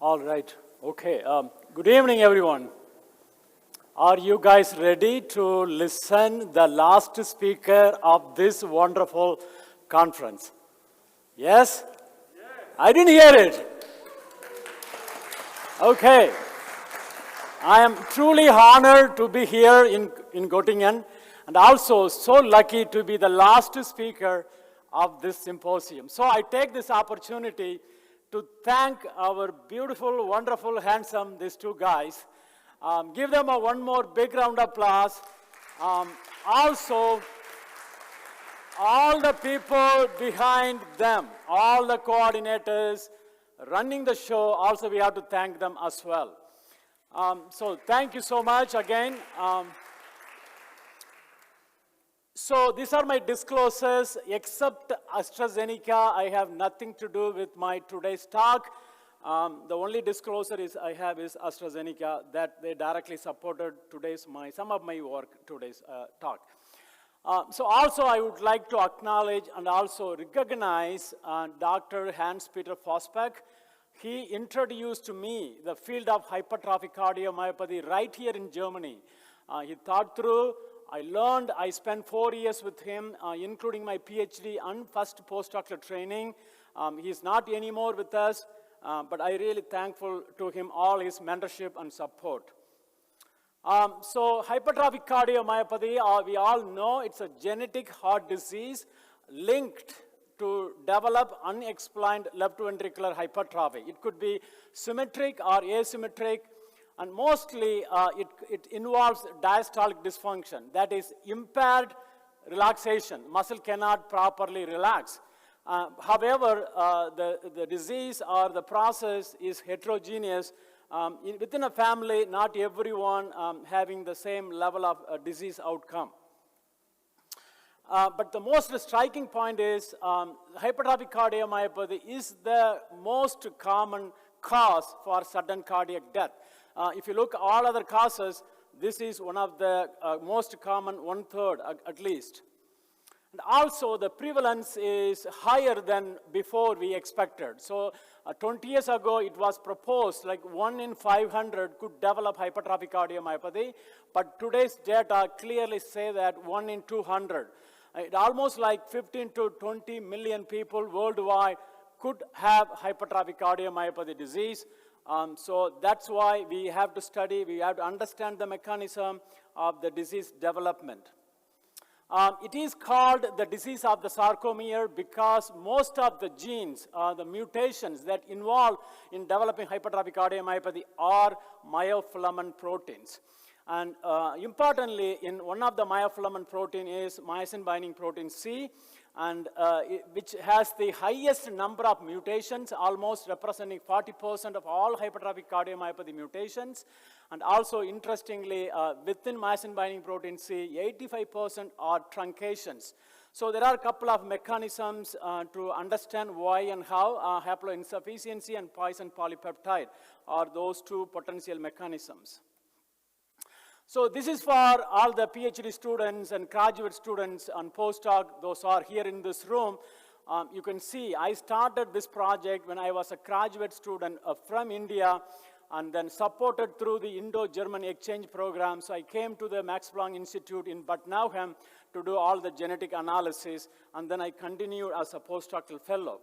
All right. Okay. Good evening, everyone. Are you guys ready to listen the last speaker of this wonderful conference? Yes? I didn't hear it. Okay. I am truly honored to be here in Göttingen and also so lucky to be the last speaker of this symposium. So I take this opportunity to thank our beautiful, wonderful, handsome, these two guys. Give them one more big round of applause. Also, all the people behind them, all the coordinators running the show, also we have to thank them as well. So thank you so much again. So these are my disclosures. Except AstraZeneca, I have nothing to do with my today's talk. The only disclosure I have is AstraZeneca, that they directly supported some of my work today's talk. So also I would like to acknowledge and also recognize Dr. Hans-Peter Fosbeck. He introduced to me the field of hypertrophic cardiomyopathy right here in Germany. He thought through, I learned, I spent 4 years with him, including my PhD and first postdoctoral training. He's not anymore with us, but I'm really thankful to him, all his mentorship and support. So hypertrophic cardiomyopathy, we all know it's a genetic heart disease linked to develop unexplained left ventricular hypertrophy. It could be symmetric or asymmetric, and mostly it involves diastolic dysfunction, that is impaired relaxation. Muscle cannot properly relax. However, the disease or the process is heterogeneous. Within a family, not everyone having the same level of disease outcome. But the most striking point is hypertrophic cardiomyopathy is the most common cause for sudden cardiac death. If you look at all other causes, this is one of the most common, 1/3 at least. And also the prevalence is higher than before we expected. So 20 years ago it was proposed like 1 in 500 could develop hypertrophic cardiomyopathy, but today's data clearly say that 1 in 200. It almost like 15 to 20 million people worldwide could have hypertrophic cardiomyopathy disease. So that's why we have to study, we have to understand the mechanism of the disease development. It is called the disease of the sarcomere because most of the genes, the mutations that involve in developing hypertrophic cardiomyopathy are myofilament proteins. And importantly, in one of the myofilament protein is myosin binding protein C, and which has the highest number of mutations, almost representing 40% of all hypertrophic cardiomyopathy mutations. And also, interestingly, within myosin binding protein C, 85% are truncations. So there are a couple of mechanisms to understand why and how haploinsufficiency and poison polypeptide are those two potential mechanisms. So this is for all the PhD students and graduate students and postdoc, those are here in this room. You can see I started this project when I was a graduate student from India and then supported through the Indo-German exchange program. So I came to the Max Planck Institute in Bad Nauheim to do all the genetic analysis, and then I continued as a postdoctoral fellow.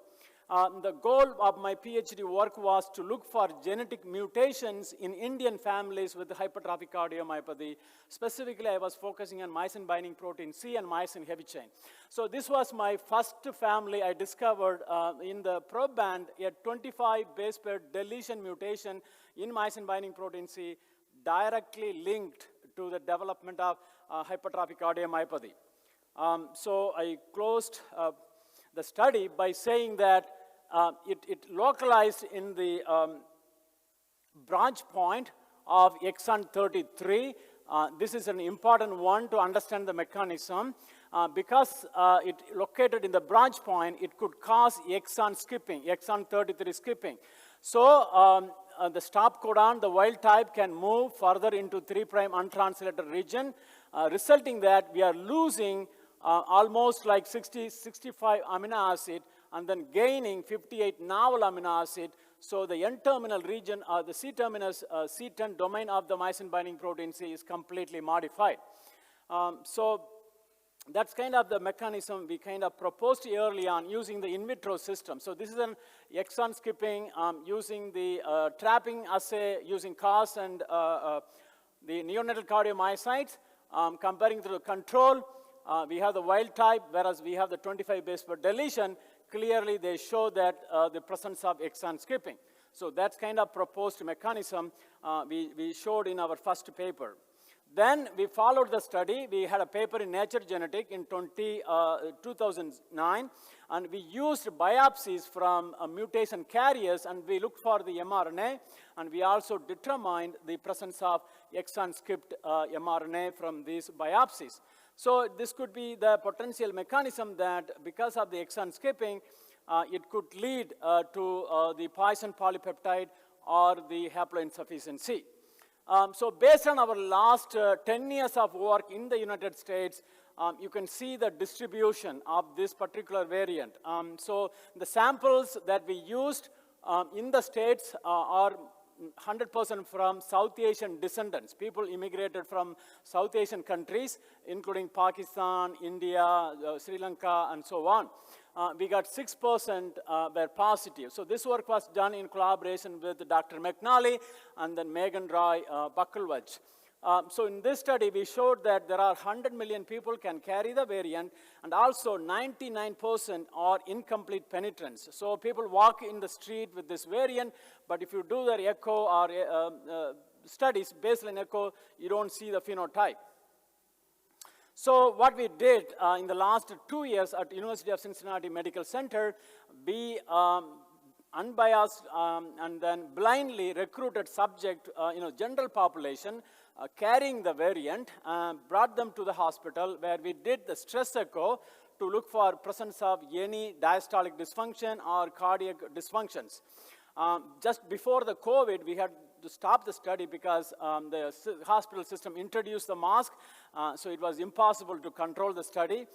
The goal of my PhD work was to look for genetic mutations in Indian families with hypertrophic cardiomyopathy. Specifically, I was focusing on myosin binding protein C and myosin heavy chain. So this was my first family I discovered in the proband, a 25 base pair deletion mutation in myosin binding protein C directly linked to the development of hypertrophic cardiomyopathy. So I closed the study by saying that it localized in the branch point of exon 33. This is an important one to understand the mechanism. Because it located in the branch point, it could cause exon skipping, exon 33 skipping. So the stop codon, the wild type, can move further into 3' untranslated region, resulting that we are losing almost like 65 amino acid and then gaining 58 novel amino acid. So the N-terminal region, the C-terminus, C10 domain of the myosin-binding protein C is completely modified. So that's kind of the mechanism we kind of proposed early on using the in vitro system. So this is an exon skipping using the trapping assay using CAS and the neonatal cardiomyocytes, comparing to the control. We have the wild type, whereas we have the 25 base pair deletion. Clearly, they show that the presence of exon skipping. So that's kind of proposed mechanism we showed in our first paper. Then we followed the study. We had a paper in Nature Genetic in 2009, and we used biopsies from mutation carriers, and we looked for the mRNA, and we also determined the presence of exon-skipped mRNA from these biopsies. So this could be the potential mechanism that because of the exon skipping, it could lead to the poison polypeptide or the haploinsufficiency. So based on our last 10 years of work in the United States, you can see the distribution of this particular variant. So the samples that we used in the States are 100% from South Asian descendants. People immigrated from South Asian countries, including Pakistan, India, Sri Lanka, and so on. We got 6% were positive. So this work was done in collaboration with Dr. McNally and then Megan Roy Buckelwich. So in this study, we showed that there are 100 million people can carry the variant, and also 99% are incomplete penetrance. So people walk in the street with this variant, but if you do their echo or studies, baseline echo, you don't see the phenotype. So what we did in the last 2 years at University of Cincinnati Medical Center, we unbiased and then blindly recruited subject, general population, carrying the variant, brought them to the hospital where we did the stress echo to look for presence of any diastolic dysfunction or cardiac dysfunctions. Just before the COVID, we had to stop the study because the hospital system introduced the mask, so it was impossible to control the study.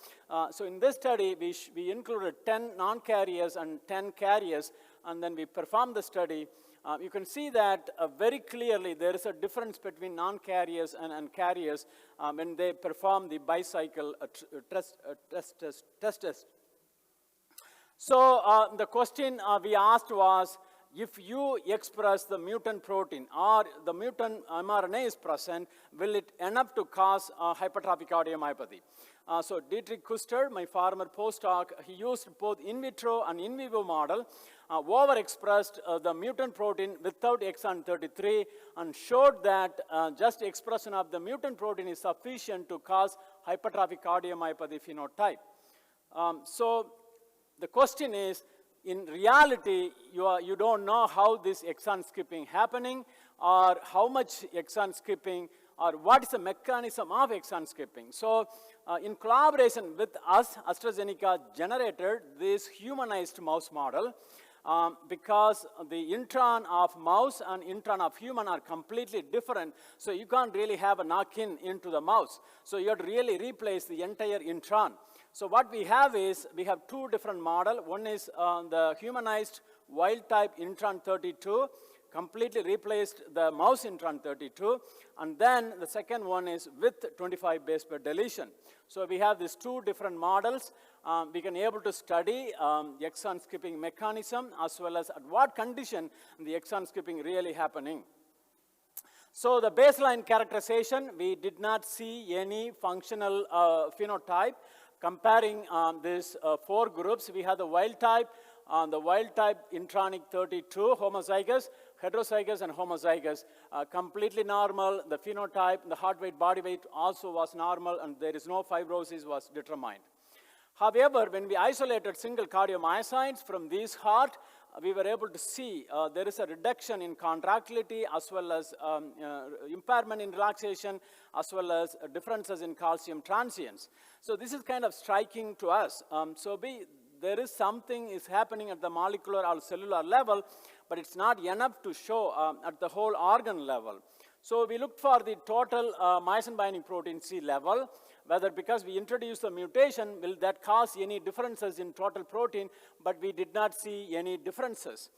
So in this study, we included 10 non-carriers and 10 carriers, and then we performed the study. You can see that very clearly there is a difference between non-carriers and carriers when they perform the bicycle test. So the question we asked was, if you express the mutant protein or the mutant mRNA is present, will it enough to cause hypertrophic cardiomyopathy? So Dietrich Kuster, my former postdoc, he used both in vitro and in vivo model, overexpressed the mutant protein without exon 33 and showed that just expression of the mutant protein is sufficient to cause hypertrophic cardiomyopathy phenotype. So the question is, in reality, you don't know how this exon skipping happening or how much exon skipping or what is the mechanism of exon skipping. So in collaboration with us, AstraZeneca generated this humanized mouse model because the intron of mouse and intron of human are completely different. So you can't really have a knock-in into the mouse. So you have to really replace the entire intron. So what we have is, we have two different models. One is the humanized wild type intron 32, completely replaced the mouse intron 32. And then the second one is with 25 base pair deletion. So we have these two different models. We can able to study the exon skipping mechanism as well as at what condition the exon skipping really happening. So the baseline characterization, we did not see any functional phenotype. Comparing these 4 groups, we have the wild type intronic 32, homozygous, heterozygous, and homozygous, completely normal. The phenotype, the heart rate, body weight also was normal, and there is no fibrosis was determined. However, when we isolated single cardiomyocytes from these heart, we were able to see there is a reduction in contractility as well as impairment in relaxation as well as differences in calcium transients. So this is kind of striking to us. There is something is happening at the molecular or cellular level, but it's not enough to show at the whole organ level. So we looked for the total myosin binding protein C level, whether because we introduced the mutation, will that cause any differences in total protein, but we did not see any differences.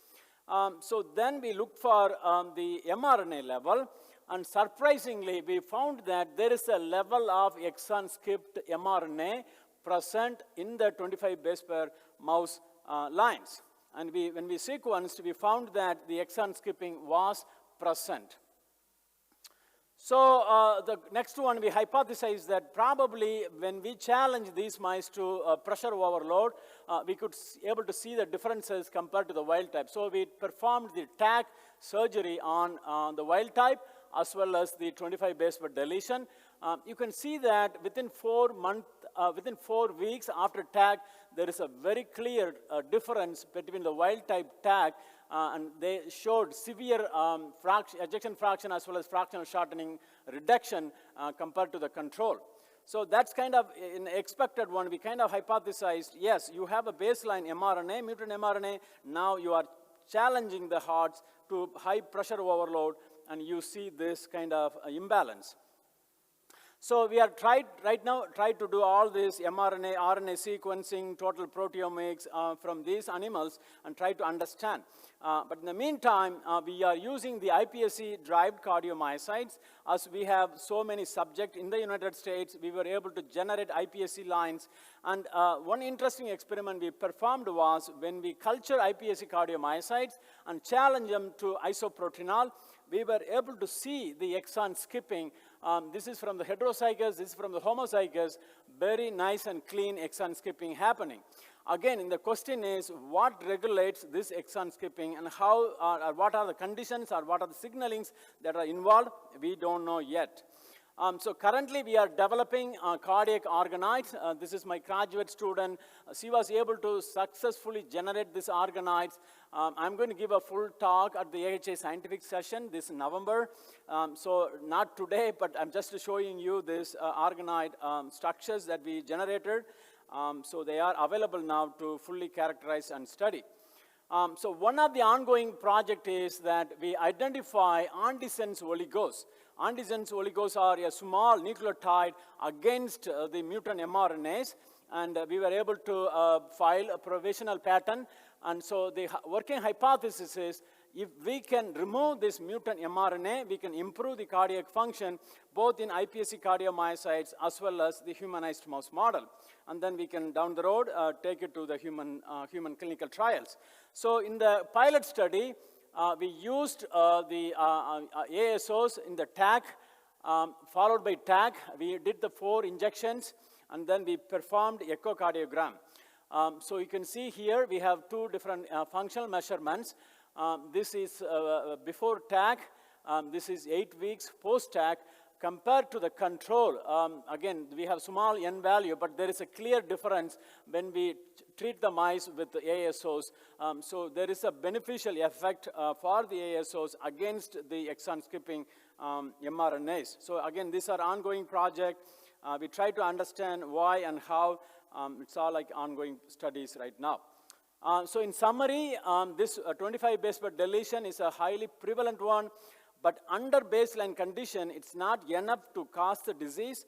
So then we looked for the mRNA level, and surprisingly, we found that there is a level of exon-skipped mRNA present in the 25 base pair mouse lines. And when we sequenced, we found that the exon skipping was present. So the next one, we hypothesized that probably when we challenge these mice to pressure overload, we could able to see the differences compared to the wild type. So we performed the tag surgery on the wild type as well as the 25 base pair deletion. You can see that within 4 weeks after tag, there is a very clear difference between the wild type tag and they showed severe ejection fraction as well as fractional shortening reduction compared to the control. So that's kind of an expected one. We kind of hypothesized, yes, you have a baseline mRNA, mutant mRNA, now you are challenging the hearts to high pressure overload and you see this kind of imbalance. So we are right now to do all this mRNA, RNA sequencing, total proteomics from these animals and try to understand. But in the meantime, we are using the iPSC-derived cardiomyocytes. As we have so many subjects in the United States, we were able to generate iPSC lines. And one interesting experiment we performed was when we culture iPSC cardiomyocytes and challenge them to isoproteinol, we were able to see the exon skipping. This is from the heterozygous, this is from the homozygous, very nice and clean exon skipping happening. Again, the question is, what regulates this exon skipping and how, what are the conditions or what are the signalings that are involved? We don't know yet. So currently we are developing cardiac organoids. This is my graduate student. She was able to successfully generate these organoids. I'm going to give a full talk at the AHA scientific session this November. So not today, but I'm just showing you these organoid structures that we generated. So they are available now to fully characterize and study. So one of the ongoing project is that we identify antisense oligos. Antisense oligos are a small nucleotide against the mutant mRNAs, and we were able to file a provisional patent. And so the working hypothesis is if we can remove this mutant mRNA, we can improve the cardiac function both in iPSC cardiomyocytes as well as the humanized mouse model. And then we can, down the road, take it to the human clinical trials. So in the pilot study, we used the ASOs in the tag, followed by tag. We did the 4 injections, and then we performed echocardiogram. So you can see here we have 2 different functional measurements. This is before tag. This is 8 weeks post-tag. Compared to the control, again, we have small n value, but there is a clear difference when we treat the mice with the ASOs. So there is a beneficial effect for the ASOs against the exon skipping mRNAs. So again, these are ongoing project. We try to understand why and how. It's all like ongoing studies right now. So in summary, this 25 base pair deletion is a highly prevalent one. But under baseline condition, it's not enough to cause the disease.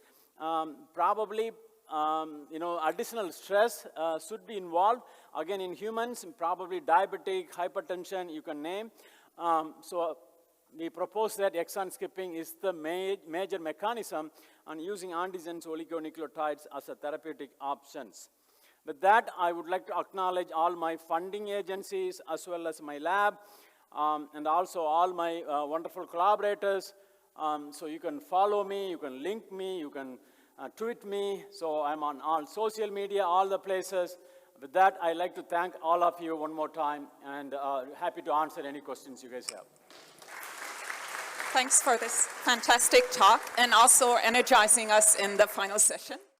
Probably, additional stress should be involved. Again, in humans, probably diabetic, hypertension, you can name. So we propose that exon skipping is the major mechanism and using antisense oligonucleotides as a therapeutic options. With that, I would like to acknowledge all my funding agencies as well as my lab. And also all my wonderful collaborators. So you can follow me, you can link me, you can tweet me. So I'm on all social media, all the places. With that, I'd like to thank all of you one more time and happy to answer any questions you guys have. Thanks for this fantastic talk and also energizing us in the final session.